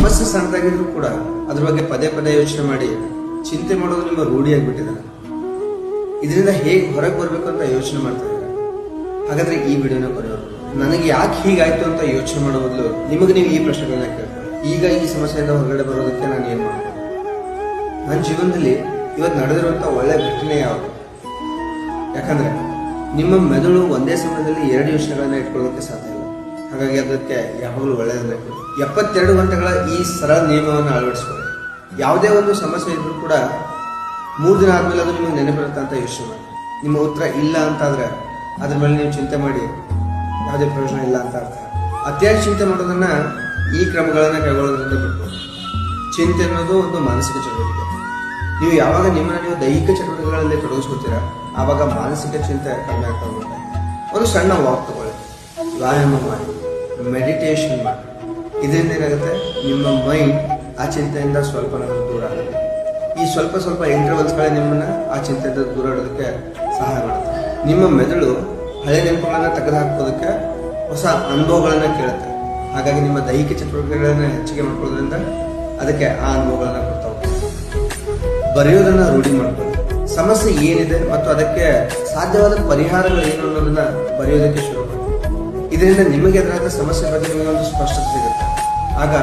ಸಮಸ್ಯೆ ಸಣ್ಣದಾಗಿದ್ರು ಕೂಡ ಅದ್ರ ಬಗ್ಗೆ ಪದೇ ಪದೇ ಯೋಚನೆ ಮಾಡಿ ಚಿಂತೆ ಮಾಡೋದು ನಿಮ್ಮ ರೂಢಿಯಾಗಿಬಿಟ್ಟಿದೆ. ಇದರಿಂದ ಹೇಗೆ ಹೊರಗೆ ಬರ್ಬೇಕು ಅಂತ ಯೋಚನೆ ಮಾಡ್ತಾ ಇದ್ದಾರೆ. ಹಾಗಾದ್ರೆ ಈ ವಿಡಿಯೋನ ಕೊನೆಯವರು ನನಗೆ ಯಾಕೆ ಹೀಗಾಯ್ತು ಅಂತ ಯೋಚನೆ ಮಾಡೋ ಬದಲು ನಿಮಗೆ ನೀವು ಈ ಪ್ರಶ್ನೆಗಳನ್ನ ಕೇಳ್ಕೊಳ್ಳಿ. ಈಗ ಈ ಸಮಸ್ಯೆಯಿಂದ ಹೊರಗಡೆ ಬರೋದಕ್ಕೆ ನಾನು ಏನ್ ಮಾಡ್ಬೋದು? ನನ್ನ ಜೀವನದಲ್ಲಿ ಇವತ್ತು ನಡೆದಿರುವಂತ ಒಳ್ಳೆ ಘಟನೆ ಯಾವುದು? ಯಾಕಂದ್ರೆ ನಿಮ್ಮ ಮೆದುಳು ಒಂದೇ ಸಮಯದಲ್ಲಿ 2 ಯೋಚನೆಗಳನ್ನ ಇಟ್ಕೊಳ್ಳೋದಕ್ಕೆ ಸಾಧ್ಯ ಇಲ್ಲ. ಹಾಗಾಗಿ ಅದಕ್ಕೆ ಯಾವಾಗಲೂ ಒಳ್ಳೆಯದನ್ನ 72 ಗಂಟೆಗಳ ಈ ಸರಳ ನಿಯಮವನ್ನು ಅಳವಡಿಸ್ಕೊಳ್ಳಿ. ಯಾವುದೇ ಒಂದು ಸಮಸ್ಯೆ ಇದ್ರೂ ಕೂಡ 3 ದಿನ ಆದ್ಮೇಲೆ ಅದು ನಿಮಗೆ ನೆನಪಿರುತ್ತೆ ಅಂತ ಯೋಚನೆ ಮಾಡಿ. ನಿಮ್ಮ ಉತ್ತರ ಇಲ್ಲ ಅಂತಾದ್ರೆ ಅದ್ರ ಮೇಲೆ ನೀವು ಚಿಂತೆ ಮಾಡಿ ಯಾವುದೇ ಪ್ರಯೋಜನ ಇಲ್ಲ ಅಂತ ಅರ್ಥ. ಅತಿಯಾಗಿ ಚಿಂತೆ ಮಾಡೋದನ್ನ ಈ ಕ್ರಮಗಳನ್ನ ಕೈಗೊಳ್ಳೋದ್ರಿಂದ ಬಿಡ್ಬೋದು. ಚಿಂತೆ ಅನ್ನೋದು ಒಂದು ಮಾನಸಿಕ ಚಟುವಟಿಕೆ. ನೀವು ಯಾವಾಗ ನಿಮ್ಮನ್ನ ನೀವು ದೈಹಿಕ ಚಟುವಟಿಕೆಗಳಲ್ಲಿ ತೊಡಗಿಸ್ಕೊತೀರಾ ಆವಾಗ ಮಾನಸಿಕ ಚಿಂತೆ ಕಡಿಮೆ ಆಗ್ತಾ ಹೋಗುತ್ತೆ. ಒಂದು ಸಣ್ಣ ವಾಕ್ ತಗೊಳ್ಳಿ, ವ್ಯಾಯಾಮ ಮಾಡಿ, ಮೆಡಿಟೇಷನ್ ಮಾಡಿ. ಇದರಿಂದ ಏನಾಗುತ್ತೆ, ನಿಮ್ಮ ಮೈಂಡ್ ಆ ಚಿಂತೆಯಿಂದ ಸ್ವಲ್ಪ ದೂರ ಆಗುತ್ತೆ. ಈ ಸ್ವಲ್ಪ ಇಂಟರ್ವಲ್ಸ್ಗಳೇ ನಿಮ್ಮನ್ನ ಆ ಚಿಂತೆಯಿಂದ ದೂರ ಇಡೋದಕ್ಕೆ ಸಹಾಯ ಮಾಡುತ್ತೆ. ನಿಮ್ಮ ಮೆದುಳು ಹಳೆ ನೆನಪುಗಳನ್ನ ತೆಗೆದು ಹಾಕೋದಕ್ಕೆ ಹೊಸ ಅನುಭವಗಳನ್ನ ಕೇಳುತ್ತೆ. ಹಾಗಾಗಿ ನಿಮ್ಮ ದೈಹಿಕ ಚಟುವಟಿಕೆಗಳನ್ನ ಹೆಚ್ಚಿಗೆ ಮಾಡ್ಕೊಳ್ಳೋದ್ರಿಂದ ಅದಕ್ಕೆ ಆ ಅನುಭವಗಳನ್ನ ಕೊಡ್ತಾ ಹೋಗ್ತದೆ. ಬರೆಯೋದನ್ನ ರೂಢಿ ಮಾಡ್ಕೊಳ್ಳಿ. ಸಮಸ್ಯೆ ಏನಿದೆ ಮತ್ತು ಅದಕ್ಕೆ ಸಾಧ್ಯವಾದ ಪರಿಹಾರಗಳು ಏನು ಅನ್ನೋದನ್ನ ಬರೆಯೋದಕ್ಕೆ ಶುರು ಮಾಡಿ. ಇದರಿಂದ ನಿಮಗೆ ಎದುರಾದ ಸಮಸ್ಯೆ ಬಗ್ಗೆ ನಿಮಗೆ ಒಂದು ಸ್ಪಷ್ಟತೆ ಸಿಗುತ್ತೆ. ಆಗ